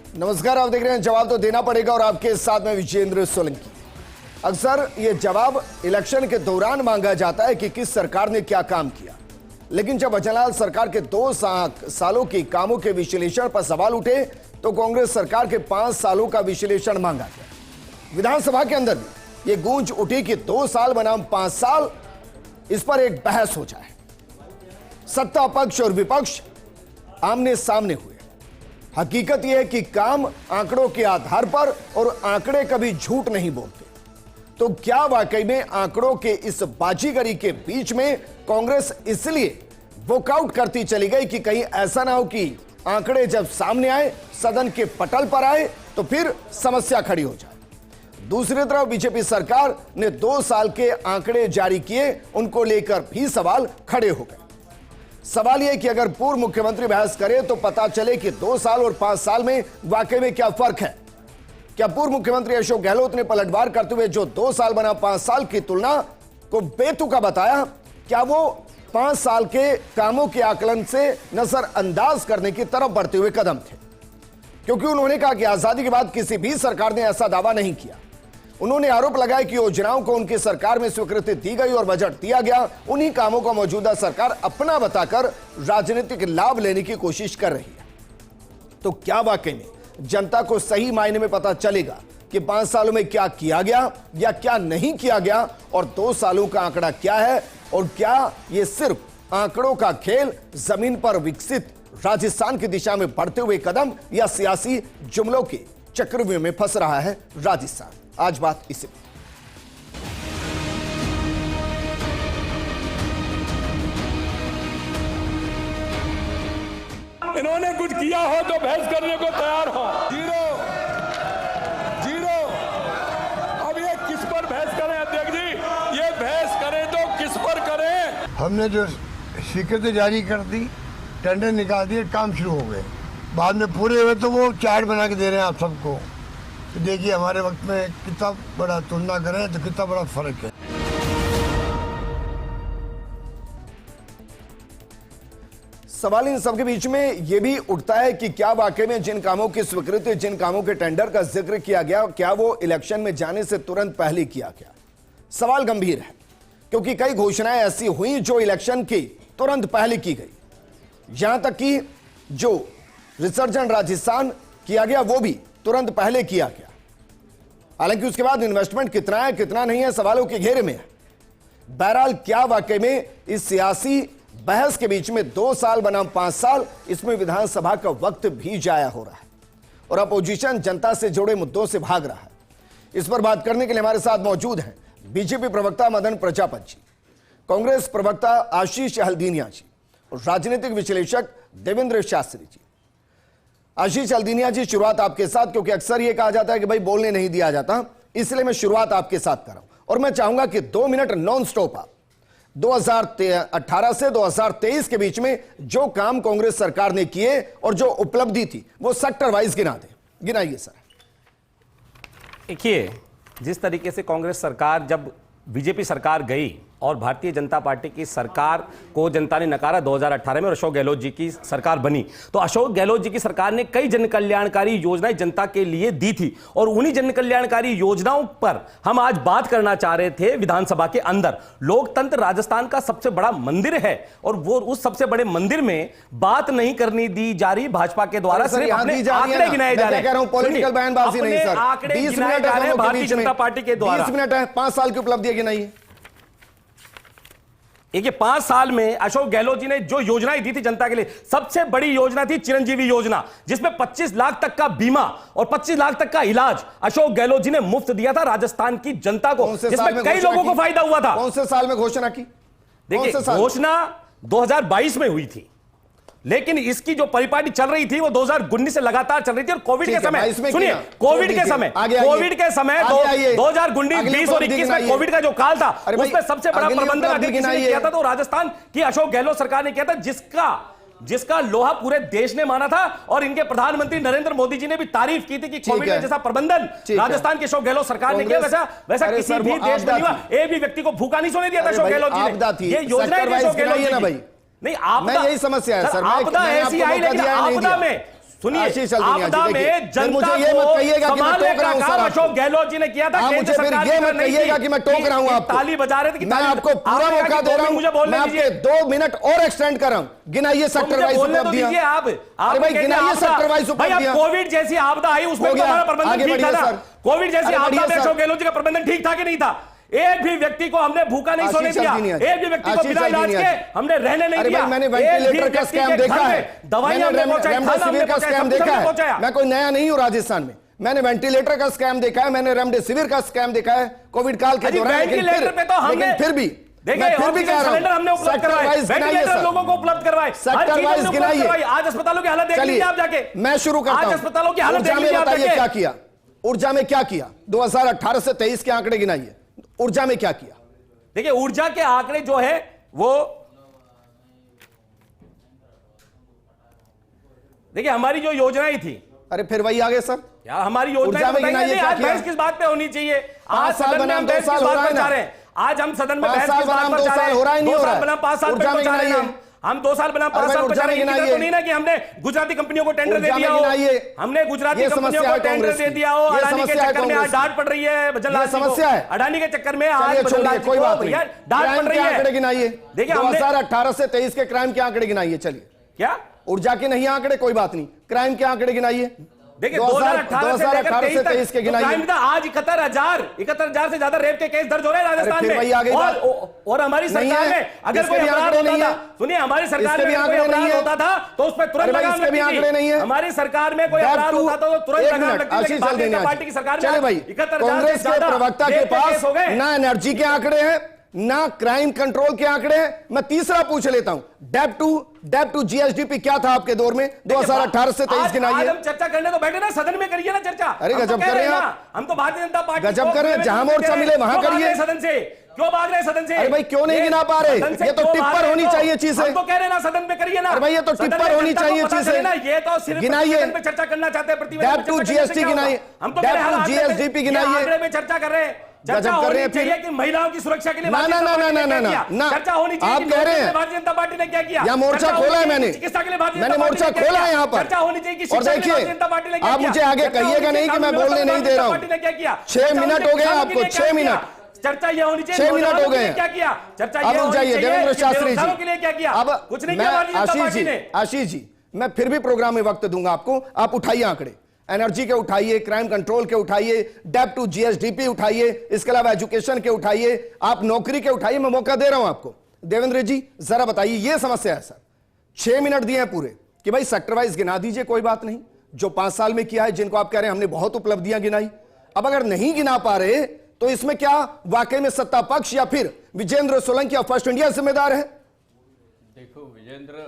नमस्कार, आप देख रहे हैं जवाब तो देना पड़ेगा और आपके साथ में विजेंद्र सोलंकी। अक्सर ये जवाब इलेक्शन के दौरान मांगा जाता है कि किस सरकार ने क्या काम किया, लेकिन जब अचनलाल सरकार के 2 सालों के कामों के विश्लेषण पर सवाल उठे तो कांग्रेस सरकार के 5 सालों का विश्लेषण मांगा गया। विधानसभा के अंदर भी ये गूंज उठी कि 2 साल बनाम 5 साल, इस पर एक बहस हो जाए। सत्ता पक्ष और विपक्ष आमने सामने हुए। हकीकत यह है कि काम आंकड़ों के आधार पर, और आंकड़े कभी झूठ नहीं बोलते। तो क्या वाकई में आंकड़ों के इस बाजीगरी के बीच में कांग्रेस इसलिए वॉकआउट करती चली गई कि कहीं ऐसा ना हो कि आंकड़े जब सामने आए, सदन के पटल पर आए, तो फिर समस्या खड़ी हो जाए। दूसरी तरफ बीजेपी सरकार ने 2 साल के आंकड़े जारी किए, उनको लेकर भी सवाल खड़े हो गए। सवाल यह कि अगर पूर्व मुख्यमंत्री बहस करे तो पता चले कि 2 साल और 5 साल में वाकई में क्या फर्क है। क्या पूर्व मुख्यमंत्री अशोक गहलोत ने पलटवार करते हुए जो 2 साल बना 5 साल की तुलना को बेतुका बताया, क्या वो 5 साल के कामों के आकलन से नजरअंदाज करने की तरफ बढ़ते हुए कदम थे? क्योंकि उन्होंने कहा कि आजादी के बाद किसी भी सरकार ने ऐसा दावा नहीं किया। उन्होंने आरोप लगाया कि योजनाओं को उनकी सरकार में स्वीकृति दी गई और बजट दिया गया, उन्हीं कामों को मौजूदा सरकार अपना बताकर राजनीतिक लाभ लेने की कोशिश कर रही है। तो क्या वाकई में जनता को सही मायने में पता चलेगा कि 5 सालों में क्या किया गया या क्या नहीं किया गया, और 2 सालों का आंकड़ा क्या है, और क्या यह सिर्फ आंकड़ों का खेल, जमीन पर विकसित राजस्थान की दिशा में बढ़ते हुए कदम, या सियासी जुमलों के चक्रव्यूह में फंस रहा है राजस्थान? आज बात इसी पर। इन्होंने कुछ किया हो तो बहस करने को तैयार हो। जीरो अब ये किस पर बहस करें अध्यक्ष जी? ये बहस करें तो किस पर करें? हमने जो स्वीकृति जारी कर दी, टेंडर निकाल दिए, काम शुरू हो गए। बाद में पूरे हुए तो वो चार्ट बना के दे रहे हैं आप सबको। तो देखिए हमारे वक्त में कितना बड़ा तुलना करें तो कितना बड़ा फर्क है। सवाल इन सबके बीच में यह भी उठता है कि क्या वाकई में जिन कामों की स्वीकृति, जिन कामों के टेंडर का जिक्र किया गया, क्या वो इलेक्शन में जाने से तुरंत पहले किया गया? सवाल गंभीर है, क्योंकि कई घोषणाएं ऐसी हुई जो इलेक्शन की तुरंत पहले की गई। यहां तक कि जो रिसर्जन राजस्थान किया गया वो भी तुरंत पहले किया गया। हालांकि उसके बाद इन्वेस्टमेंट कितना है कितना नहीं है सवालों के घेरे में है। बहरहाल क्या वाकई में इस सियासी बहस के बीच में 2 साल बनाम 5 साल, इसमें विधानसभा का वक्त भी जाया हो रहा है और अपोजिशन जनता से जुड़े मुद्दों से भाग रहा है। इस पर बात करने के लिए हमारे साथ मौजूद हैं बीजेपी प्रवक्ता मदन प्रजापत जी, कांग्रेस प्रवक्ता आशीष हल्दीनिया जी और राजनीतिक विश्लेषक देवेंद्र शास्त्री जी। आशीष हल्दीनिया जी, शुरुआत आपके साथ, क्योंकि अक्सर यह कहा जाता है कि भाई बोलने नहीं दिया जाता, इसलिए मैं शुरुआत आपके साथ कर रहा हूं और मैं चाहूंगा कि 2 मिनट नॉन स्टॉप आप 2018 से 2023 के बीच में जो काम कांग्रेस सरकार ने किए और जो उपलब्धि थी वो सेक्टर वाइज गिनाइए सर। देखिए, जिस तरीके से कांग्रेस सरकार, जब बीजेपी सरकार गई और भारतीय जनता पार्टी की सरकार को जनता ने नकारा 2018 में और अशोक गहलोत जी की सरकार बनी, तो अशोक गहलोत जी की सरकार ने कई जन कल्याणकारी योजनाएं जनता के लिए दी थी और उन्हीं जन कल्याणकारी योजनाओं पर हम आज बात करना चाह रहे थे। विधानसभा के अंदर लोकतंत्र राजस्थान का सबसे बड़ा मंदिर है और वो उस सबसे बड़े मंदिर में बात नहीं करनी दी जा रही भाजपा के द्वारा, सिर्फ अपने आंकड़े गिनाए जा रहे हैं। पॉलिटिकल बयानबाजी नहीं सर, आंकड़े गिनाए जा रहे हैं भारतीय जनता पार्टी के द्वारा। 20 मिनट है, 5 साल की उपलब्धि गिनाइए। देखिए, 5 साल में अशोक गहलोत जी ने जो योजनाएं दी थी जनता के लिए, सबसे बड़ी योजना थी चिरंजीवी योजना, जिसमें 25 लाख तक का बीमा और 25 लाख तक का इलाज अशोक गहलोत जी ने मुफ्त दिया था राजस्थान की जनता को, जिसमें कई लोगों को फायदा हुआ था। कौन से साल में घोषणा की? देखिए, घोषणा 2022 में हुई थी, लेकिन इसकी जो परिपाटी चल रही थी वो 2019 से लगातार चल रही थी और कोविड के समय, सुनिए, कोविड के समय 2019, 20 और 21 में कोविड का जो काल था उसमें सबसे बड़ा प्रबंधन अधिक किसने किया था? तो राजस्थान की अशोक गहलोत सरकार ने किया था, जिसका लोहा पूरे देश ने माना था और इनके प्रधानमंत्री नरेंद्र मोदी जी ने भी तारीफ की थी कि कोविड में जैसा प्रबंधन राजस्थान की अशोक गहलोत सरकार ने किया, वैसा किसी भी देश में नहीं हुआ। एक भी व्यक्ति को भूखा नहीं सोने दिया था अशोक गहलोत जी ने। ये योजना है अशोक गहलोत जी की। नहीं, आपदा, यही समस्या है सर, आपदा ऐसी आई, लेकिन आपदा में सुनिए, आशीष चंद्रनिया जी, आपदा देखिए, में फिर जनता मुझे ये मत को कहिएगा कि मैं संभालने टोक रहा हूं का सर काम आपको। अशोक गहलोत जी ने किया था। आप केंद्र मुझे फिर सरकार ये की मत नहीं कहिएगा थी कि मैं टोक रहा हूं आपको। ताली बजा रहे थे कि मैं ताली- आपको पूरा आपने कहा मौका कि दे 2 रहा हूं, मिनट मुझे बोलने मैं आपके दीजिए। 2 मिनट और एक्सटेंड कर रहा हूं। गिनाइए तो सेक्टर मुझे वाइज बोलने तो उपलब्धियां। दीजिए आप अरे भाई, कहेंगे गिनाइए आपदा- सेक्टर वाइज भाई, अब उपलब्धियां। कोविड जैसी आपदा आई उसमें हो तो गया, हमारा प्रबंधन आगे ठीक था बढ़िए ना। सर। कोविड जैसी आगे आपदा बढ़िए में सर। अशोक गहलोत जी का प्रबंधन ठीक था कि नहीं था? एक भी व्यक्ति को हमने भूखा नहीं सोने आशीष दिया, चंद्रनिया जी, एक भी व्यक्ति को आशीष बिना इलाज चंद्रनिया के जी। हमने रहने नहीं अरे दिया। भाई, मैंने एक भी वेंटिलेटर का व्यक्ति स्कैम के देखा घर है। में दवाइयां हमने पहुंचाई, खाना हमने रेमडेसिविर का पहुंचाया, स्कैम सब कुछ देखा हमने पहुंचाया। है। मैं कोई नया नहीं हूं राजस्थान में। मैंने वेंटिलेटर का स्कैम देखा है, मैंने रेमडेसिविर का स्कैम देखा है कोविड काल के अजी, दौरान। वेंटिलेटर पे तो हमने- फिर भी देखिए, मैं फिर भी ऑक्सीजन कह रहा सिलेंडर हमने हूं, उपलब्ध सेक्टर करवाए, वाइज गिनाइए वेंटिलेटर सर। लोगों को उपलब्ध करवाए, हर सेक्टर चीज वाइज हमने उपलब्ध गिनाइए। करवाई। आज अस्पतालों की हालत देख लीजिए आप जाके। मैं शुरू करता आज हूं। अस्पतालों की हालत देख ऊर्जा में लीजिए आप बताइए जाके। क्या किया, ऊर्जा में क्या किया। 2018 से 23 के आंकड़े गिनाइए, ऊर्जा में क्या किया। देखिए, ऊर्जा के आंकड़े जो है वो देखिए हमारी जो योजनाएं थी, अरे फिर वही आगे सर। यार हमारी ऊर्जा योजनाएं में बताइए गिनाइए नहीं, क्या आज किया? बहस किस बात पे होनी चाहिए? 5 आज साल सदन में बनाम हम 2 बहस साल किस हो बात रहा पर है जा ना। रहे हैं? आज हम सदन में 5 बहस साल किस बात बनाम पर 2 जा रहे साल हैं? हो रहा है, नहीं 2 हो रहा साल है? बनाम 5 साल ऊर्जा पर में जा रहे हैं गिनाइए। हम 2 साल बनाम 5 अरे साल भाई, पर जा रहे हैं। ऊर्जा में ये तो नहीं गिनाइए। ना कि हमने गुजराती कंपनियों को टेंडर दे ऊर्जा दिया में हो, गिनाइए। हमने गुजराती ये कंपनियों समस्या को है टेंडर कांग्रेस दे की। दिया हो। ये अडानी के समस्या है चक्कर में आज कांग्रेस की। डांट पड़ रही है भजनलाल जी को। समस्या है। अडानी के चक्कर में आज चलिए भजनलाल छोड़िए, जी कोई को बात नहीं। भैया डांट क्राइम पड़ के रही है। आंकड़े गिनाइए। देखिए, हमने 2018 से 23 के क्राइम के आंकड़े गिनाइए। चलिए, क्या ऊर्जा के नहीं आंकड़े, कोई बात नहीं, क्राइम के आंकड़े गिनाइए। देखिए 2018 से लेकर 23 23 के तक गिनाइए। क्राइम था। आज 71,000 से ज्यादा रेप के केस दर्ज हो रहे हैं राजस्थान फिर में। वही आ गई बात। और हमारी नहीं सरकार है। में अगर इसके कोई भी अपराध आंकड़े होता नहीं था, है। सुनिए, हमारी सरकार इसके में भी अगर कोई आंकड़े नहीं अपराध है। होता था तो उस पर तुरंत अरे भाई, लगाम इसके भी लगती आंकड़े थी। नहीं है। हमारी सरकार में कोई अपराध होता था तो तुरंत लगाम लगती थी। आशीष भारतीय जनता चंद्रनिया पार्टी की सरकार में चले भाई, 71,000 कांग्रेस से के ज्यादा प्रवक्ता के रेप पास केस हो गए। ना एनर्जी के आंकड़े हैं, ना क्राइम कंट्रोल के आंकड़े हैं। मैं तीसरा पूछ लेता हूं, डेप टू जीएसडीपी क्या था आपके दौर में 2018 से 23 आज गिनाइए। हम चर्चा करने तो बैठे ना, सदन में करिए ना चर्चा। अरे हम तो गजब कह कर रहे हैं ना, आप। हम तो भारतीय जनता पार्टी गजब को कर रहे हैं, खुले में जहां नहीं मोर्चा दे रहे। मिले वहां क्यों भाग करिए। रहे सदन से, क्यों भाग रहे सदन से? अरे भाई, क्यों नहीं गिना पा रहे? सदन से ये तो क्यों टिप्पर भाग रहे होनी हो? चाहिए चीजें। हम तो कह रहे ना सदन में करिए ना। अरे भाई, ये तो सदन टिप्पर में होनी जनता को चाहिए पता चीजें। चले ना, ये तो सिर्फ गिनाइए। प्रतिवेदन पे चर्चा करना चाहते हैं। प्रतिवेदन डेप पे टू चर्चा जीएसटी करने से क्या गिनाइए। होगा? हम तो कह रहे हैं डेप टू आंकड़े जीएसडीपी पे- गिनाइए। ये आंकड़े पे चर्चा कर रहे हैं। चर्चा गजब कर होनी रहे हैं फिर। चाहिए कि महिलाओं की सुरक्षा के लिए ना, भारतीय ना, जनता ना, पार्टी ना, ने क्या ना, किया? ना। चर्चा होनी चाहिए आप कि कह रहे नौकरी हैं। में भारतीय जनता पार्टी ने क्या किया? यहाँ मोर्चा चर्चा होनी खोला है चाहिए कि मैंने। चिकित्सा के लिए भारतीय मैंने जनता पार्टी मोर्चा ने क्या खोला है किया? यहाँ पर। चर्चा होनी चाहिए कि और शिक्षा के लिए देखिए, भारतीय जनता पार्टी ने क्या आप किया? मुझे आगे चर्चा कहिएगा होनी नहीं कि चाहिए मैं कि बोलने नहीं दे रहा हूं। पार्टी ने क्या किया? 6 मिनट हो गए चर्चा आपको, होनी चाहिए 6 कि मिनट। चर्चा ये होनी चाहिए 6 मिनट हो गए नौजवानों के लिए हैं। क्या किया? चर्चा अब ये रुक होनी जाइए, चाहिए देवेंद्र कि शास्त्री जी। बेरोजगारों के लिए क्या किया? अब कुछ नहीं मैं किया भारतीय जनता पार्टी ने। आशीष जी, मैं फिर भी प्रोग्राम में वक्त दूंगा आपको। आप उठाइए आंकड़े, एनर्जी के उठाइए, क्राइम कंट्रोल के उठाइए, डेप टू जीएसडीपी उठाइए, इसके अलावा एजुकेशन के उठाइए, आप नौकरी के उठाइए। मैं मौका दे रहा हूं आपको। देवेंद्र जी जरा बताइए, ये समस्या है सर। 6 मिनट दिए हैं पूरे कि भाई सेक्टर वाइज गिना दीजिए, कोई बात नहीं। जो 5 साल में किया है, जिनको आप कह रहे हैं हमने बहुत उपलब्धियां गिनाई, अब अगर नहीं गिना पा रहे तो इसमें क्या वाकई में सत्ता पक्ष या फिर विजेंद्र सोलंकी या फर्स्ट इंडिया जिम्मेदार है? देखो विजेंद्र,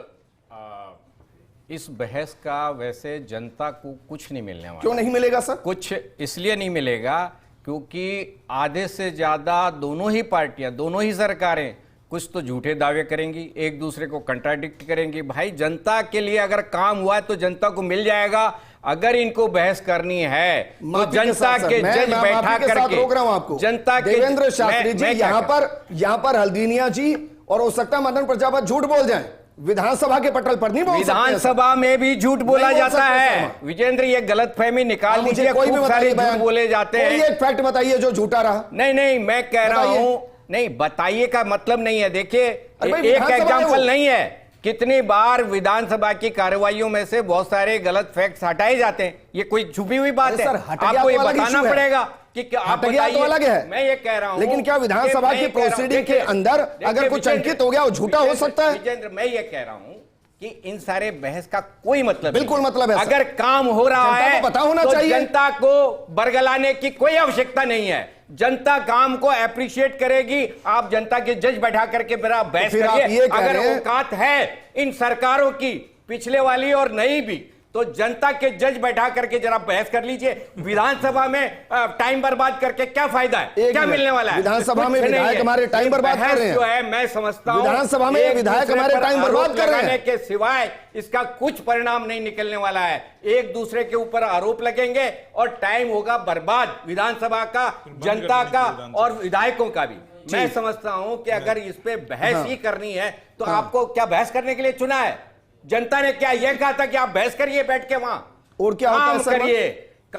इस बहस का वैसे जनता को कुछ नहीं मिलने वाला। क्यों नहीं मिलेगा सर? कुछ इसलिए नहीं मिलेगा क्योंकि आधे से ज्यादा दोनों ही पार्टियां, दोनों ही सरकारें कुछ तो झूठे दावे करेंगी, एक दूसरे को कंट्राडिक्ट करेंगी। भाई जनता के लिए अगर काम हुआ है तो जनता को मिल जाएगा। अगर इनको बहस करनी है तो जनता के जज बैठा करके जनता के देवेंद्र शास्त्री जी यहां पर हल्दीनिया जी और हो सकता है मदन प्रजापत झूठ बोल जाएं, विधानसभा के पटल पर नहीं बोल सकते। विधानसभा में भी झूठ बोला जाता है विजेंद्र, ये गलतफहमी निकाल लीजिए। कोई खूब सारे झूठ बोले जाते हैं। कोई एक फैक्ट बताइए जो झूठा रहा। नहीं, मैं कह रहा हूं, नहीं बताइए का मतलब नहीं है। देखिए, एक विधानसभा एग्जाम्पल नहीं है, कितनी बार विधानसभा की कार्रवाइयों में से बहुत सारे गलत फैक्ट्स हटाए जाते हैं। ये कोई छुपी हुई बात है? आपको ये बताना पड़ेगा कि आप बताइए। तो अलग है, मैं ये कह रहा हूं, लेकिन क्या विधानसभा की प्रोसीडिंग के अंदर अगर कुछ अंकित हो गया वो झूठा हो सकता है? विजेंद्र, मैं ये कह रहा हूं कि इन सारे बहस का कोई मतलब बिल्कुल मतलब है। अगर काम हो रहा है पता होना तो चाहिए। जनता को बरगलाने की कोई आवश्यकता नहीं है। जनता काम को एप्रिशिएट करेगी। आप जनता के जज बैठा करके मेरा बहस करिए। अगर औकात है इन सरकारों की, पिछले वाली और नई भी, तो जनता के जज बैठा करके जरा बहस कर लीजिए। विधानसभा में टाइम बर्बाद करके क्या फायदा है? क्या मिलने वाला है? विधानसभा में विधायक हमारे टाइम बर्बाद कर रहे हैं। जो है मैं समझता हूं विधानसभा में विधायक हमारे टाइम बर्बाद कर रहे हैं के सिवाय इसका कुछ परिणाम नहीं निकलने वाला है। एक दूसरे के ऊपर आरोप लगेंगे और टाइम होगा बर्बाद, विधानसभा का, जनता का और विधायकों का भी। मैं समझता हूं कि अगर इस पे बहस ही करनी है तो आपको क्या बहस करने के लिए चुना है? जनता ने क्या यह कहा था कि आप बहस करिए बैठ के वहां, और क्या होता है काम सर? करिए,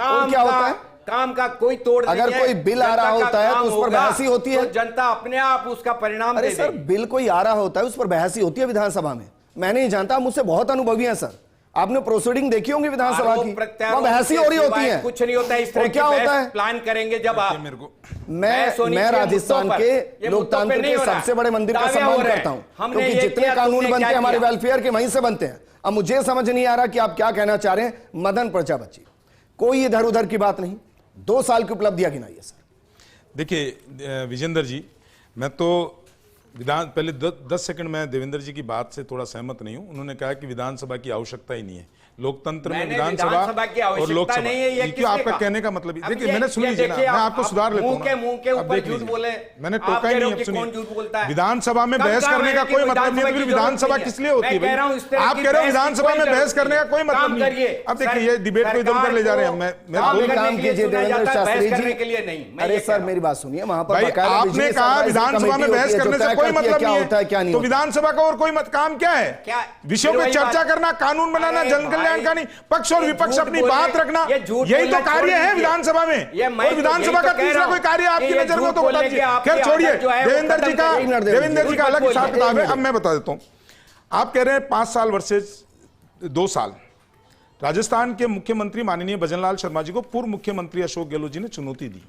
और क्या होता है? काम का कोई तोड़ नहीं अगर है। कोई बिल आ रहा जनता का होता है तो काम उस पर होगा, बहस ही होती है। तो जनता अपने आप उसका परिणाम अरे दे सर, देगी। बिल कोई आ रहा होता है उस पर बहस ही होती है विधानसभा में। मैं नहीं जानता, मुझसे बहुत अनुभवी हैं सर। आपने प्रोसीडिंग देखी होंगी विधानसभा की, वहां बहस ही हो रही होती है। कुछ नहीं होता है। इस तरह और क्या की होता बहस है? प्लान करेंगे जब आप मेरे को मैं राजस्थान के लोकतंत्र के सबसे बड़े मंदिर का सम्मान करता हूं, क्योंकि जितने कानून बनते हैं हमारे वेलफेयर के वहीं से बनते हैं। अब मुझे समझ नहीं आ रहा कि आप क्या कहना चाह रहे हैं मदन प्रजापति। कोई इधर उधर की बात नहीं, 2 साल की उपलब्धियां गिनाइए सर। देखिए विजेंद्र जी, मैं तो पहले 10 सेकंड में देवेंद्र जी की बात से थोड़ा सहमत नहीं हूं। उन्होंने कहा कि विधानसभा की आवश्यकता ही नहीं है लोकतंत्र में। विधानसभा की आवश्यकता और लोकसभा नहीं है, ये क्यों आपका किसने कहने का मतलब? अब देखिए ये- मैंने सुन ये लीजिए ना, देखिए, मैं आप आपको सुधार लेता हूं मुंह के अब ऊपर देख झूठ लीजिए। बोले। मैंने आप टोका कह ही रहे नहीं हो अब कि सुनिए। कौन झूठ बोलता है? विधानसभा में कब बहस कहा करने मैंने का कि कोई मतलब विधानसभा नहीं है, की फिर जरूरत विधानसभा नहीं है। किस लिए होती है मैं कह रहा हूं इस तरह आप की कह रहे हो बहस की विधानसभा कोई में बहस जरूरत करने का नहीं कोई है। मतलब काम नहीं करिए। है। अब देखिए ये डिबेट को इधर उधर ले जा रहे हैं। मैं आप बोल एक रहा काम हूं। कीजिए देवेंद्र शास्त्री करने के जी। लिए नहीं, मैं अरे ये सर कह रहा मेरी बात सुनिए, वहां पर भाई बकायदा आपने बिजली कहा एडवाइजरी विधानसभा में कमेटी बहस होती है, करने जो से तय कोई करती है मतलब क्या नहीं होता है क्या है, नहीं तो होता। विधानसभा का और कोई मत काम क्या है? क्या? विषयों पे वही चर्चा बात। करना, कानून बनाना, अरे जन कल्याण का भाई, नहीं, पक्ष और ये विपक्ष झूठ अपनी बोलने- बात रखना, ये झूठ यही बोलना तो कार्य छोड़ है दीजिए। विधानसभा में। ये मैं और विधानसभा यही का तो कह तीसरा रहा कोई हूं कार्य आपकी कि ये नजर में झूठ तो बता बोलने दीजिए। के आपकी खैर छोड़िए, आदत जो है वो देवेंद्र जी खत्म का करिए। देवेंद्र जी का अलग हिसाब एक किताब है। मिनट। अब मैं बता देता हूं, आप कह रहे हैं 5 साल वर्सेज 2 साल। राजस्थान के मुख्यमंत्री माननीय भजनलाल शर्मा जी को पूर्व मुख्यमंत्री अशोक गहलोत जी ने चुनौती दी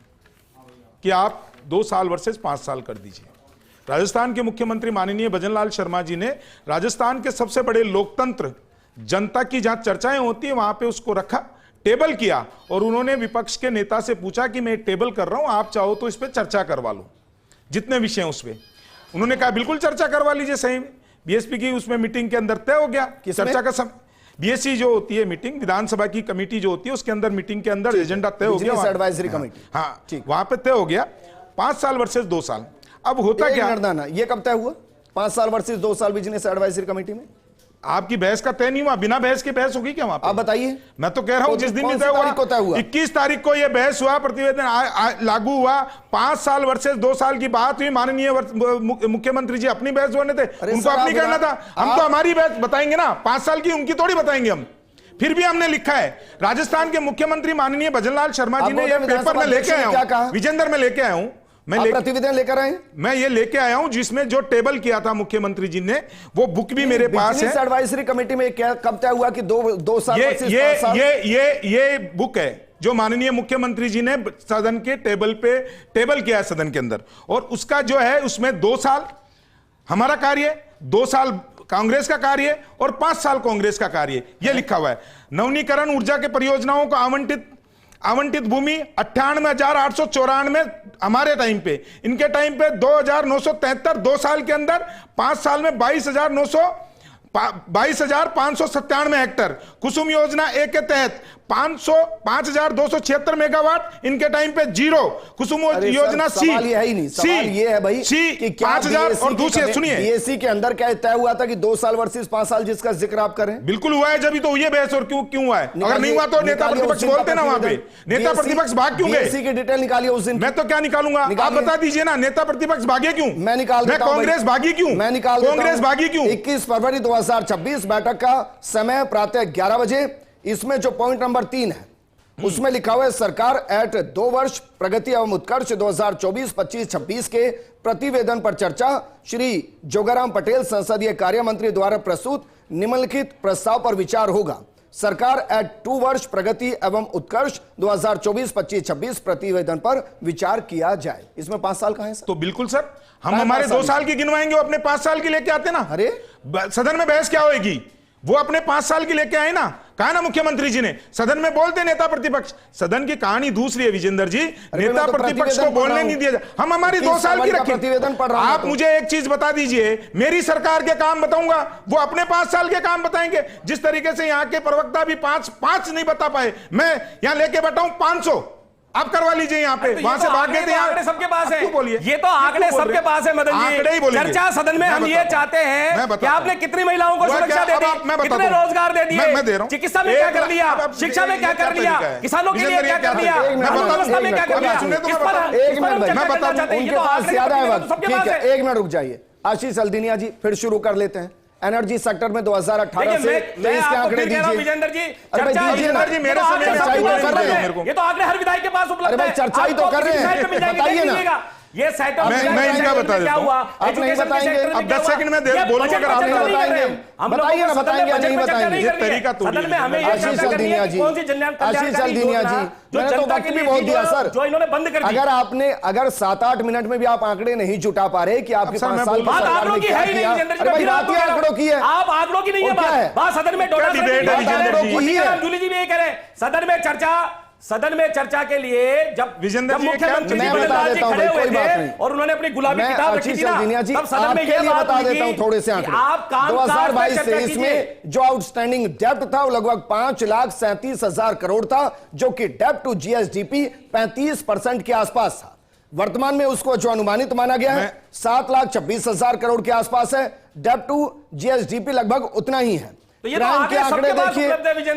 कि आप 2 साल वर्सेज 5 साल कर दीजिए। राजस्थान के मुख्यमंत्री माननीय भजनलाल शर्मा जी ने राजस्थान के सबसे बड़े लोकतंत्र जनता की जहां चर्चाएं होती है वहां पे उसको रखा, टेबल किया, और उन्होंने विपक्ष के नेता से पूछा कि मैं टेबल कर रहा हूं, आप चाहो तो इस पे चर्चा करवा लो, जितने विषय हैं उस पे। उन्होंने कहा बिल्कुल चर्चा करवा लीजिए। सही में बीएसपी की उसमें मीटिंग के अंदर तय हो गया चर्चा का समय। बीएससी जो होती है मीटिंग, विधानसभा की कमेटी जो होती है, उसके अंदर मीटिंग के अंदर एजेंडा तय हो गया, एडवाइजरी कमेटी। हाँ ठीक। वहां पे तय हो गया 5 साल वर्सेज 2 साल। अब होता क्या, ये कब तय हुआ? 5 साल वर्सेज 2 साल बिजनेस एडवाइजरी कमेटी में आपकी बहस का तय नहीं हुआ? बिना बहस के बहस होगी क्या वहां पे? आप बताइए। मैं तो कह रहा हूं तो जिस दिन कौन भी सी तारीख को तय हुआ? 21 तारीख को यह बहस हुआ, प्रतिवेदन लागू हुआ। 5 साल वर्सेज 2 साल की बात हुई। माननीय मुख्यमंत्री जी अपनी बहस बोलने थे, उनको सर, अपनी आप कहना था। हम तो हमारी बहस बताएंगे ना, 5 साल की उनकी थोड़ी बताएंगे हम। फिर भी हमने लिखा है, राजस्थान के मुख्यमंत्री माननीय भजनलाल शर्मा जी ने यह पेपर में लेके आया हूं, विजेंद्र में लेके आया हूं, मैं प्रतिवेदन लेकर आए। मैं ये लेके आया हूं जिसमें जो टेबल किया था मुख्यमंत्री जी ने, वो बुक भी मेरे पास है। एडवाइजरी कमेटी में क्या कब तय हुआ कि 2 साल ये बुक है जो माननीय मुख्यमंत्री जी ने सदन के टेबल किया है सदन के अंदर, और उसका जो है उसमें 2 साल हमारा कार्य, 2 साल कांग्रेस का कार्य और 5 साल कांग्रेस का कार्य, यह लिखा हुआ है। नवीनीकरण ऊर्जा के परियोजनाओं को आवंटित भूमि 98,894 हमारे टाइम पे, इनके टाइम पे 2,973, 2 साल के अंदर 5 साल में 22,597 हेक्टर। कुसुम योजना ए के तहत 5,276 मेगावाट, इनके टाइम पे 0। कुसुम योजना सी, सवाल ये है ही नहीं, सवाल ये है भाई कि 5,000 और दूसरे सुनिए, बीएससी के अंदर क्या तय हुआ था कि 2 साल वर्सेस 5 साल जिसका जिक्र आप करें? बिल्कुल हुआ है, जब ही तो ये बहस। और क्यों हुआ है? अगर नहीं हुआ तो नेता प्रतिपक्ष बोलते ना वहां पे, नेता प्रतिपक्ष भाग क्यों गए? बीएससी की डिटेल निकालिए उस दिन। मैं तो क्या निकालूंगा, आप बता दीजिए ना, नेता प्रतिपक्ष भागे क्यों? मैं निकाल देता हूं। कांग्रेस भागी क्यों? मैं निकाल देता हूं। कांग्रेस भागी क्यों? 21 फरवरी 2026 बैठक का समय प्रातः 11 बजे। इसमें जो पॉइंट नंबर 3 है उसमें लिखा हुआ है, सरकार एट 2 वर्ष प्रगति एवं उत्कर्ष 2024-25-26 के प्रतिवेदन पर चर्चा। श्री जोगाराम पटेल संसदीय कार्य मंत्री द्वारा प्रस्तुत निम्नलिखित प्रस्ताव पर विचार होगा। सरकार एट 2 वर्ष प्रगति एवं उत्कर्ष 2024-25-26 प्रतिवेदन पर विचार किया जाए। इसमें 5 साल का है सर? तो बिल्कुल सर, हम हमारे 2 साल की गिनवाएंगे, वो अपने 5 साल की लेके आते ना। अरे सदन में बहस क्या होगी? वो अपने 5 साल की लेके आए ना, कहा ना मुख्यमंत्री जी ने। सदन में बोलते नेता प्रतिपक्ष, सदन की कहानी दूसरी है विजेंद्र जी, नेता प्रतिपक्ष को बोलने नहीं दिया जाए। हम हमारी 2 साल की रखें। प्रतिवेदन पढ़ रहा हूं। आप मुझे एक चीज बता दीजिए, मेरी सरकार के काम बताऊंगा, वो अपने 5 साल के काम बताएंगे। जिस तरीके से यहाँ के प्रवक्ता भी 5 नहीं बता पाए, मैं यहाँ लेके बैठा हूं 500, आप करवा लीजिए यहाँ पे। वहां से भाग गए थे, आंकड़े सबके पास है। बोलिए, ये तो आंकड़े सबके पास है मदन जी। चर्चा सदन में हम ये चाहते हैं कि आपने कितनी महिलाओं को सुरक्षा दे दी, कितने रोजगार दे दिए, चिकित्सा में क्या कर लिया, शिक्षा में क्या कर लिया, किसानों के लिए क्या कर लिया, व्यवस्था में क्या कर लिया। एक मिनट उनके पास ज्यादा है वक्त, ठीक है, 1 मिनट रुक जाइए। आशीष हल्दिनिया जी फिर शुरू कर लेते हैं। एनर्जी सेक्टर में 2018 से 23 के आंकड़े दीजिए। विजेंद्र जी, अरे भाई दीजिए ना, चर्चा ही तो कर रहे हैं। ये तो आंकड़े हर विधायक के पास उपलब्ध है। अरे भाई चर्चा ही तो कर रहे हैं, बताइए ना। ये सेट ऑफ मैं इनका बता देता हूं। आप नहीं बताएंगे, अब 10 सेकंड में बोलूंगा अगर आप नहीं बताएंगे, बताइए ना, बताएंगे नहीं बताएंगे। ये तरीका तो सदन में हमें आशीष चलदिनिया जी, आशीष चलदिनिया जी, मैंने तो वक्त भी बहुत दिया सर। जो इन्होंने बंद कर दिया। अगर 7-8 मिनट में भी आप आंकड़े नहीं जुटा पा रहे कि आपके 5 साल बात आंकड़ों की है ही नहीं विजेंद्र जी। अरे भाई बात ही आंकड़ों की है। आप आंकड़ों की नहीं है बात सदन में सदन में चर्चा के लिए जब मुख्यमंत्री जी बनर्जी खड़े हुए थे और उन्होंने अपनी गुलाबी किताब रखी थी ना, तब सदन में यह बात बता देता हूं थोड़े से आंकड़े। 2022-23 में जो आउटस्टैंडिंग डेब्ट था वो लगभग 5,37,000 करोड़ था, जो कि डेब्ट टू जीएसडीपी 35% के आसपास था। वर्तमान में उसको जो अनुमानित माना गया है 7,26,000 करोड़ के आसपास है। डेब्ट टू जीएसडीपी लगभग उतना ही है। तो ये क्राइम के आंकड़े देखिए,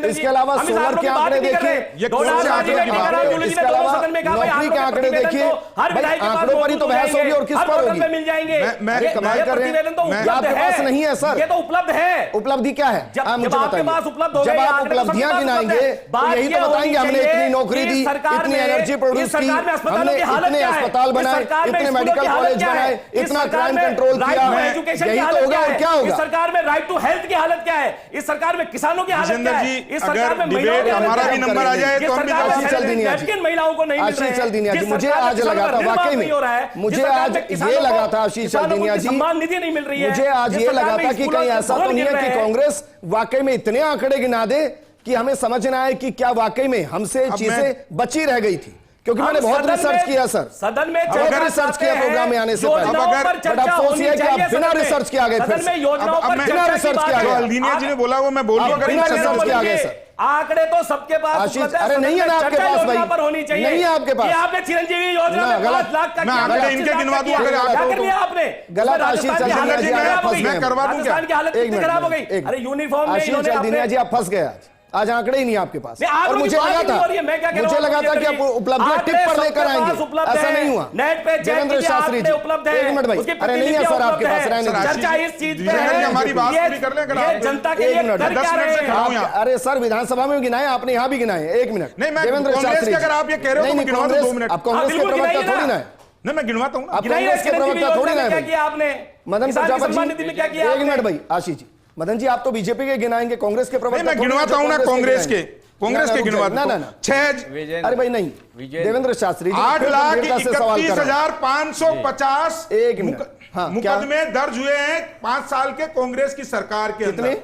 इसके अलावा सोलर के आंकड़े देखिए, इसके अलावा नौकरी के आंकड़े देखिए। भाई आंकड़ों पर ही तो बहस होगी और किस पर होगी? मिल जाएंगे। मैं कमाल कर रहे हैं, आपके पास नहीं है सर। ये तो उपलब्ध है। उपलब्धि क्या है आप मुझे बताइए। जब आप उपलब्धियां गिनाएंगे तो यही तो बताएंगे हमने इतनी नौकरी दी, इतनी एनर्जी प्रोड्यूस की, हमने इतने अस्पताल बनाए, इतने मेडिकल कॉलेज बनाए, इतना क्राइम कंट्रोल किया, यही तो होगा और क्या होगा? सरकार में राइट टू हेल्थ की हालत क्या है? इस सरकार में किसानों की हालत क्या है? इस सरकार में हमारा भी नंबर आ जाए तो हम भी महिलाओं को नहीं मिल रहे हैं। आशीष चलदिनिया जी, मुझे आज लगा था वाकई में, मुझे आज ये लगा था आशीष चलदिनिया जी, सम्मान निधि नहीं मिल रही है। मुझे आज ये लगा था कि कहीं ऐसा तो नहीं है कि कांग्रेस वाकई में इतने आंकड़े गिना दे कि हमें समझ ना आए कि क्या वाकई में हमसे चीजें बची रह गई थी। क्योंकि मैंने बहुत रिसर्च किया सर, सदन में रिसर्च किया प्रोग्राम में आने से पहले। बट अफसोस ये है कि आप बिना रिसर्च के आ गए, फिर बिना रिसर्च के आ गए। लीनिया जी ने बोला वो मैं बोलूंगा, बिना रिसर्च के आ गए सर। आंकड़े तो सबके पास आशीष, अरे नहीं है ना आपके पास भाई, पर होनी चाहिए, नहीं है आपके पास। आपने चिरंजीवी योजना में 5 लाख का मैं आंकड़े इनके गिनवा दूं अगर क्या कर लिया आपने? गलत आशीष चलदिनिया जी, आप फंस गए। मैं करवा दूं क्या? राजस्थान की हालत कितनी खराब हो गई? अरे यूनिफॉर्म में आशीष चलदिनिया जी आप फंस गए आज आंकड़े ही नहीं आपके पास। और मुझे लगा था कि आप उपलब्धियां टिप पर लेकर आएंगे, ऐसा नहीं हुआ। देवेंद्र शास्त्री जी, एक मिनट भाई, अरे नहीं है सर आपके पास, चर्चा इस चीज पे है। हमारी बात पूरी कर लें, जनता के लिए कर क्या रहे हैं? अरे सर विधानसभा में गिनाए आपने, यहाँ भी गिनाए। एक मिनट देवेंद्र शास्त्री, अगर आप ये कह रहे हो तो गिनवा दो 2 मिनट। आप कांग्रेस के प्रवक्ता थोड़ी ना है। नहीं मैं गिनवाता हूँ, आप कांग्रेस के प्रवक्ता थोड़ी ना है। क्या किया आपने मदन प्रजापति जी, क्या किया? एक मिनट भाई आशीष जी, मदन जी आप तो बीजेपी के गिनाएंगे, कांग्रेस के प्रवक्ता मैं गिनवाता हूँ ना, कांग्रेस के गिनवाता हूं। 6 अरे भाई नहीं, देवेंद्र शास्त्री जी 8,31,550 मुकदमे दर्ज हुए हैं 5 साल के कांग्रेस की सरकार के अंदर।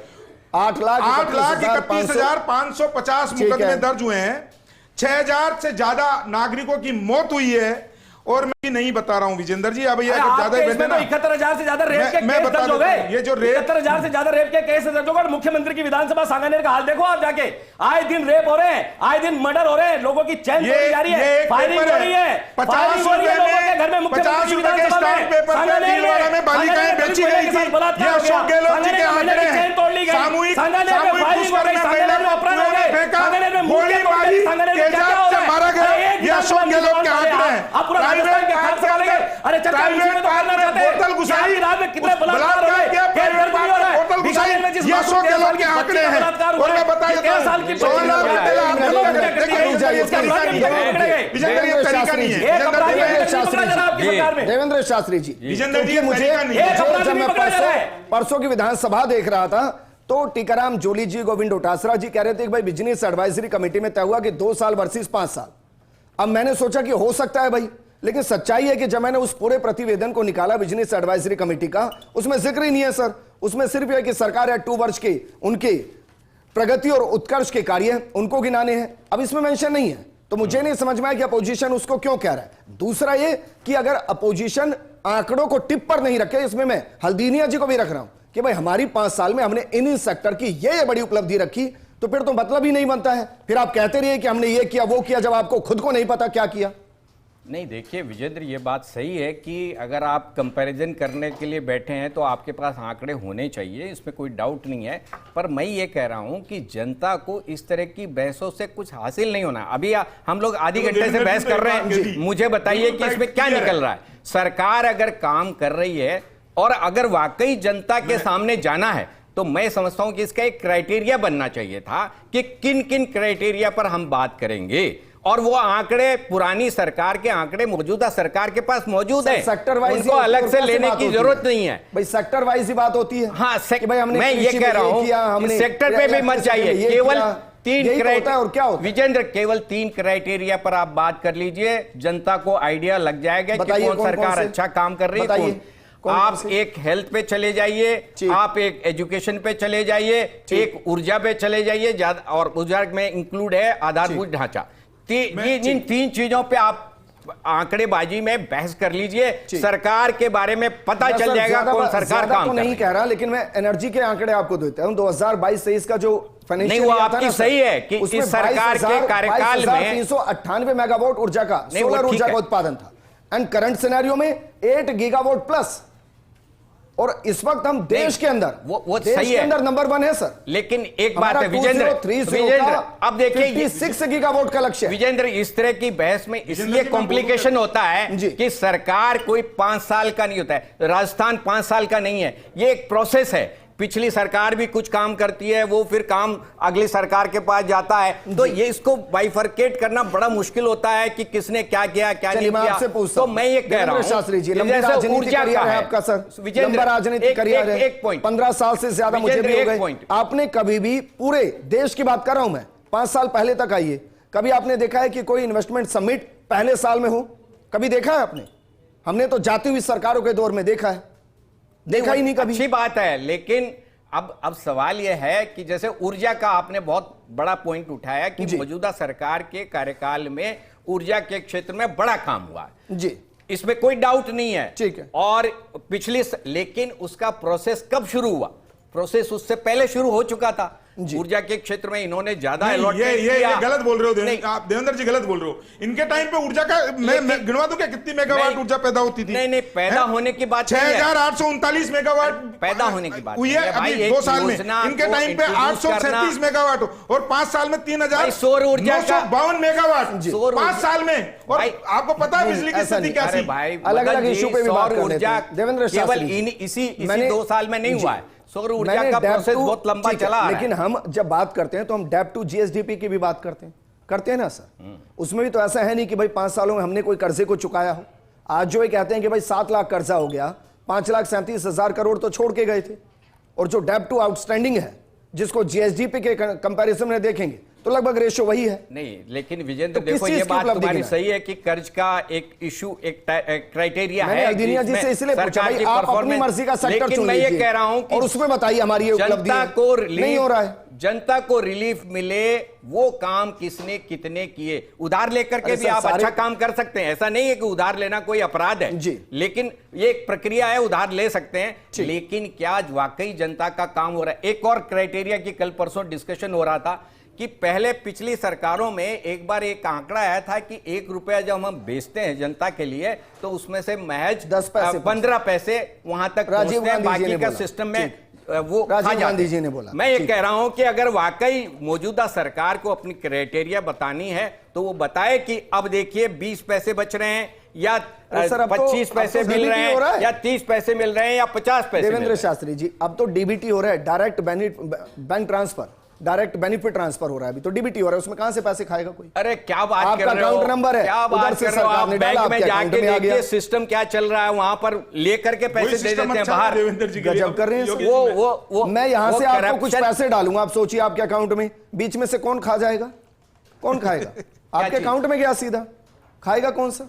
8,31,550 मुकदमे दर्ज हुए हैं। 6,000 से ज्यादा नागरिकों की मौत हुई है। और मैं नहीं बता रहा हूं विजेंद्र जी, अब ये ज्यादा तो 71,000 से ज्यादा रेप के केस दर्ज हो गए। ये जो 71,000 से ज्यादा रेप के केस दर्ज हो गए। मुख्यमंत्री की विधानसभा सांगानेर का हाल देखो आप जाके, आए दिन रेप हो रहे हैं, आए दिन मर्डर हो रहे हैं, लोगों की चैन तोड़ी जा रही है, फायरिंग हो रही है, 50 रुपए में घर में मुख्यमंत्री की विधानसभा में बालिकाएं बेची गई थी। ये अशोक गहलोत जी के आंकड़े हैं। सामूहिक गोली मारी, तेजाब से मारा गया, ये अशोक गहलोत के आंकड़े हैं। अरे बोतल घुसाई, बलात्कार किया, बोतल घुसाई, ये अशोक गहलोत के आंकड़े हैं। और मैं बता देता हूं 16 लाख देवेंद्र शास्त्री जी, मुझे जब मैं परसों की विधानसभा देख रहा था तो टीकाराम जोली जी, गोविंद डोटासरा जी कह रहे थे कि भाई बिजनेस एडवाइजरी कमेटी में तय हुआ कि 2 साल वर्सेस 5 साल। अब मैंने सोचा कि हो सकता है भाई, लेकिन सच्चाई है कि जब मैंने उस पूरे प्रतिवेदन को निकाला बिजनेस एडवाइजरी कमेटी का, उसमें जिक्र ही नहीं है सर। उसमें सिर्फ यह कि सरकार या 2 वर्ष के उनके प्रगति और उत्कर्ष के कार्य उनको गिनाने हैं, अब इसमें मेंशन नहीं है। तो मुझे नहीं समझ में आया कि अपोजिशन उसको क्यों कह रहा है। दूसरा ये कि अगर अपोजिशन आंकड़ों को टिप पर नहीं रखे, इसमें मैं हल्दीनिया जी को भी रख रहा हूं कि भाई हमारी 5 साल में हमने इन सेक्टर की ये बड़ी उपलब्धि रखी, तो फिर तो मतलब ही नहीं बनता है। फिर आप कहते रहिए कि हमने ये किया वो किया, जब आपको खुद को नहीं पता क्या किया। नहीं देखिए विजेंद्र, ये बात सही है कि अगर आप कंपैरिजन करने के लिए बैठे हैं तो आपके पास आंकड़े होने चाहिए, इसमें कोई डाउट नहीं है। पर मैं ये कह रहा हूं कि जनता को इस तरह की बहसों से कुछ हासिल नहीं होना। अभी हम लोग आधे घंटे से बहस कर रहे हैं, मुझे बताइए कि इसमें क्या निकल रहा है। सरकार अगर काम कर रही है और अगर वाकई जनता के सामने जाना है तो मैं समझता हूं कि इसका एक क्राइटेरिया बनना चाहिए था कि किन किन क्राइटेरिया पर हम बात करेंगे, और वो आंकड़े पुरानी सरकार के आंकड़े मौजूदा सरकार के पास मौजूद है, सेक्टर वाइज उनको अलग से लेने की जरूरत नहीं है भाई। सेक्टर वाइज ही बात होती है। हाँ, भाई हमने मैं ये कह रहा हूं सेक्टर पे भी मत जाइए, केवल 3 क्राइटेरिया। और क्या होता है विजेंद्र, केवल 3 क्राइटेरिया पर आप बात कर लीजिए, जनता को आइडिया लग जाएगा कि कौन सरकार अच्छा काम कर रही है। आप एक हेल्थ पे चले जाइए, आप एक एजुकेशन पे चले जाइए, एक ऊर्जा पे चले जाइए, और ऊर्जा में इंक्लूड है आधारभूत ढांचा। इन 3 चीजों पे आप आंकड़ेबाजी में बहस कर लीजिए, सरकार के बारे में पता चल जाएगा कौन सरकार काम तो नहीं कह रहा, लेकिन मैं एनर्जी के आंकड़े आपको देता हूं। 2022-23 का जो नहीं, वो आपकी सही है कि इस सरकार के कार्यकाल में 398 मेगावाट ऊर्जा का, सोलर ऊर्जा का उत्पादन था, एंड करंट सिनेरियो में 8 गीगावाट प्लस। और इस वक्त हम देश के अंदर वो देश सही के है, अंदर नंबर 1 है सर। लेकिन एक बात है विजेंद्र, अब देखिए 56 गीगावाट का लक्ष्य है। विजेंद्र, इस तरह की बहस में इसलिए कॉम्प्लिकेशन होता है कि सरकार कोई 5 साल का नहीं होता है, राजस्थान 5 साल का नहीं है, ये एक प्रोसेस है। पिछली सरकार भी कुछ काम करती है, वो फिर काम अगली सरकार के पास जाता है, तो ये इसको बाइफरकेट करना बड़ा मुश्किल होता है कि किसने क्या किया क्या नहीं किया। तो मैं ये कह रहा हूं शास्त्री जी, जैसे ऊर्जा का है आपका सर, लंबा राजनीतिक करियर है, 15 साल से ज्यादा मुझे भी हो गए। आपने कभी भी, पूरे देश की बात कर रहा हूं मैं, 5 साल पहले तक आइए, कभी आपने देखा है कि कोई इन्वेस्टमेंट समिट पहले साल में हो? कभी देखा है आपने? हमने तो जाती हुई सरकारों के दौर में देखा है, देखा ही नहीं कभी। अच्छी बात है, लेकिन अब सवाल यह है कि जैसे ऊर्जा का आपने बहुत बड़ा पॉइंट उठाया कि मौजूदा सरकार के कार्यकाल में ऊर्जा के क्षेत्र में बड़ा काम हुआ है जी, इसमें कोई डाउट नहीं है, ठीक है। और लेकिन उसका प्रोसेस कब शुरू हुआ? प्रोसेस उससे पहले शुरू हो चुका था। ऊर्जा के क्षेत्र में इन्होंने ज्यादा ये गलत बोल रहे हो आप देवेंद्र जी, गलत बोल रहे हो। इनके टाइम पे ऊर्जा का मैं गिनवा दूं क्या कितनी मेगावाट ऊर्जा पैदा होती थी? नहीं, पैदा होने की बात 6839 मेगावाट पैदा होने की बात हुई है अभी 2 साल में। इनके टाइम पे 837 मेगावाट और 5 साल में 3000 ऊर्जा 952 मेगावाट 5 साल में। और आपको पता है बिजली की स्थिति क्या थी? अलग अलग इशू पे भी बात कर लेते हैं। देवेंद्र, केवल इसी 2 साल में नहीं हुआ है, सौर ऊर्जा का प्रोसेस बहुत लंबा चला है। लेकिन हम जब बात करते हैं तो हम डेप्ट टू जीएसडीपी की भी बात करते हैं ना सर। उसमें भी तो ऐसा है नहीं कि भाई 5 सालों में हमने कोई कर्जे को चुकाया हो। आज जो ये कहते हैं कि भाई 7 लाख कर्जा हो गया, 5,37,000 करोड़ तो छोड़ के गए थे। और जो डेप्ट टू आउटस्टैंडिंग है, जिसको जीएसडीपी के कंपैरिजन में देखेंगे तो लगभग रेशो वही है। नहीं, लेकिन विजेंद्र तो देखो, ये बात तुम्हारी सही है कि कर्ज का एक इशू, एक क्राइटेरिया है। अदीनिया जी से इसलिए पूछा भाई, आप अपनी मर्जी का सेक्टर चुन लीजिए। मैं ये कह रहा हूं कि और उसमें बताइए हमारी ये उपलब्धि नहीं हो रहा है। जनता को रिलीफ मिले, वो काम किसने कितने किए। उधार लेकर के भी आप अच्छा काम कर सकते हैं, ऐसा नहीं है कि उधार लेना कोई अपराध है जी, लेकिन ये एक प्रक्रिया है, उधार ले सकते हैं, लेकिन क्या वाकई जनता का काम हो रहा है? एक और क्राइटेरिया की कल परसों डिस्कशन हो रहा था कि पहले पिछली सरकारों में एक बार एक आंकड़ा आया था कि 1 रुपया जब हम बेचते हैं जनता के लिए तो उसमें से महज 15 पैसे वहां तक पहुंचते हैं, बाकी का सिस्टम में वो राजीव गांधी जी ने बोला। मैं ये कह रहा हूं कि अगर वाकई मौजूदा सरकार को अपनी क्राइटेरिया बतानी है तो वो बताए कि अब देखिए 20 पैसे बच रहे हैं या 25 पैसे मिल रहे हैं या 30 पैसे मिल रहे हैं या 50 पैसे। देवेंद्र शास्त्री जी, अब तो डीबीटी हो रहा है, direct bank transfer, direct benefit transfer हो रहा है। अभी तो डीबीटी हो रहा है, उसमें कहां से पैसे खाएगा कोई? अरे क्या बात कर रहे हो, आपका अकाउंट नंबर है, क्या बात कर रहे हो आप? बैंक में जाके देखिए सिस्टम क्या चल रहा है, वहां पर लेकर के पैसे दे देते हैं बाहर। गजब कर रहे हैं वो मैं यहां से आपको कुछ पैसे डालूंगा, आप सोचिए आपके अकाउंट में, बीच में से कौन खा जाएगा? कौन खाएगा? आपके अकाउंट में गया सीधा, खाएगा कौन सा?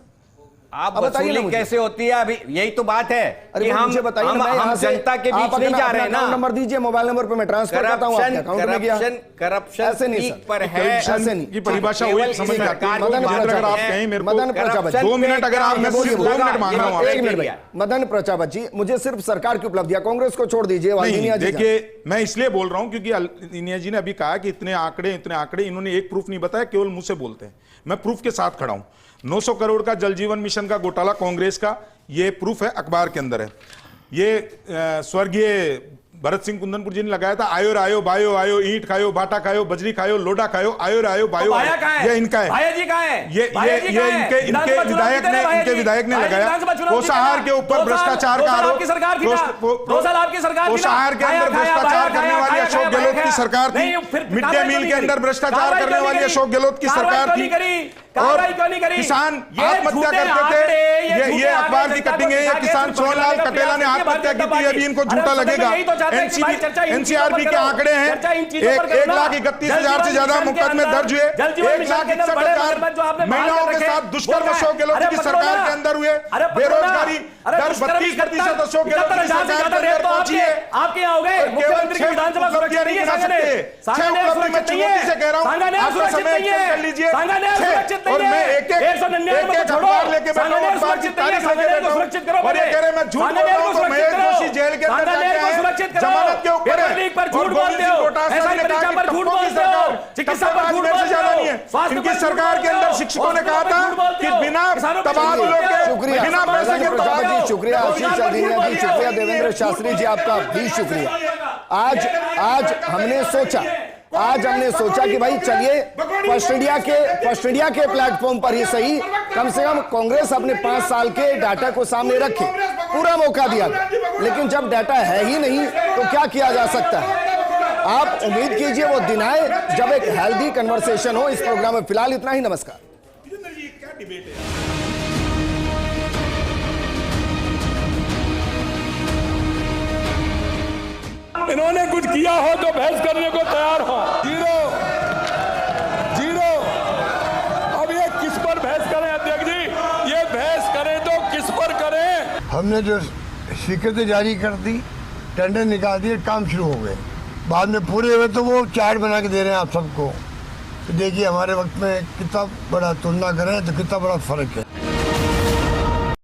आप वसूली कैसे होती है? अभी यही तो बात है कि हम जनता के बीच नहीं जा रहे हैं ना। नंबर दीजिए, मोबाइल नंबर पे मैं ट्रांसफर करता हूं आपके अकाउंट में गया। करप्शन पीक पर है, ऐसे नहीं की परिभाषा हुई समझ में आती है। अगर आप कहें मेरे को मदन प्रजापति 2 मिनट, अगर आप, मैं सिर्फ 2 मिनट मांग रहा हूं। 1 मिनट मदन प्रजापति जी, मुझे सिर्फ सरकार की उपलब्धियां, कांग्रेस को छोड़ दीजिए। देखिए, मैं इसलिए बोल रहा हूं क्योंकि अदीनिया जी ने अभी कहा कि इतने आंकड़े, इन्होंने एक प्रूफ नहीं बताया, केवल मुंह से बोलते हैं। मैं प्रूफ के साथ खड़ा हूं। 900 करोड़ का जल जीवन मिशन का घोटाला कांग्रेस का, ये प्रूफ है, अखबार के अंदर है। ये स्वर्गीय भरत सिंह कुंदनपुर जी ने लगाया था, आयो रायो बायो आयो, ईंट खायो बाटा खायो, बजरी खायो लोडा खायो, आयो रायो बायो, ये इनका है। भाया जी कहाँ है? ये इनके विधायक ने लगाया। पोषाहार के ऊपर भ्रष्टाचार का आरोप, पोषाहार के अंदर भ्रष्टाचार करने वाली अशोक गहलोत की सरकार थी, मिड डे मील के अंदर भ्रष्टाचार करने वाली अशोक गहलोत की सरकार थी, और किसान आत्महत्या करते थे। ये अखबार की कटिंग है, ये किसान सोहनलाल कटेला ने आत्महत्या की थी, अभी इनको झूठा लगेगा। एनसीआरबी के आंकड़े हैं, 1,31,000 से ज्यादा मुकदमे दर्ज हुए, 1,61,000 महिलाओं के साथ दुष्कर्म अशोक गहलोत की सरकार के अंदर हुए, बेरोजगारी दर 32% अशोक गहलोत की सरकार के अंदर पहुंची है। आपके यहाँ हो गए मुख्यमंत्री की विधानसभा सुरक्षित नहीं है, से कह रहा हूं, आपका समय कर लीजिए, और मैं एक अखबार लेके बैठा हूं, अखबार की तारीख लेके बैठा हूं, और ये कह रहे मैं झूठ बोल रहा हूं, तो महेश जोशी जेल के अंदर जाके आए, जमानत के ऊपर है, और गोविंद सिंह डोटासरा ने कहा कि टप्पो की सरकार, टप्पा आज मेरे से ज्यादा नहीं है। इनकी सरकार के अंदर शिक्षकों ने कहा था कि बिना तबादलों के, बिना पैसे के तबादलों। शुक्रिया आशीष चौधरी जी, शुक्रिया देवेंद्र शास्त्री जी, आपका भी शुक्रिया। आज हमने सोचा कि भाई चलिए फर्स्ट इंडिया के प्लेटफॉर्म पर ही सही, कम से कम कांग्रेस अपने 5 साल के डाटा को सामने रखे, पूरा मौका दिया गया। लेकिन जब डाटा है ही नहीं तो क्या किया जा सकता है? आप उम्मीद कीजिए वो दिन आए जब एक हेल्दी कन्वर्सेशन हो इस प्रोग्राम में। फिलहाल इतना ही, नमस्कार। इन्होंने कुछ किया हो तो बहस करने को तैयार हो। जीरो। अब ये किस पर बहस करें अध्यक्ष जी? ये बहस करें तो किस पर करें? हमने जो स्वीकृति जारी कर दी, टेंडर निकाल दिए, काम शुरू हो गए। बाद में पूरे हुए तो वो चार्ट बना के दे रहे हैं आप सबको। तो देखिए हमारे वक्त में कितना बड़ा तुलना करें तो कितना बड़ा फर्क है।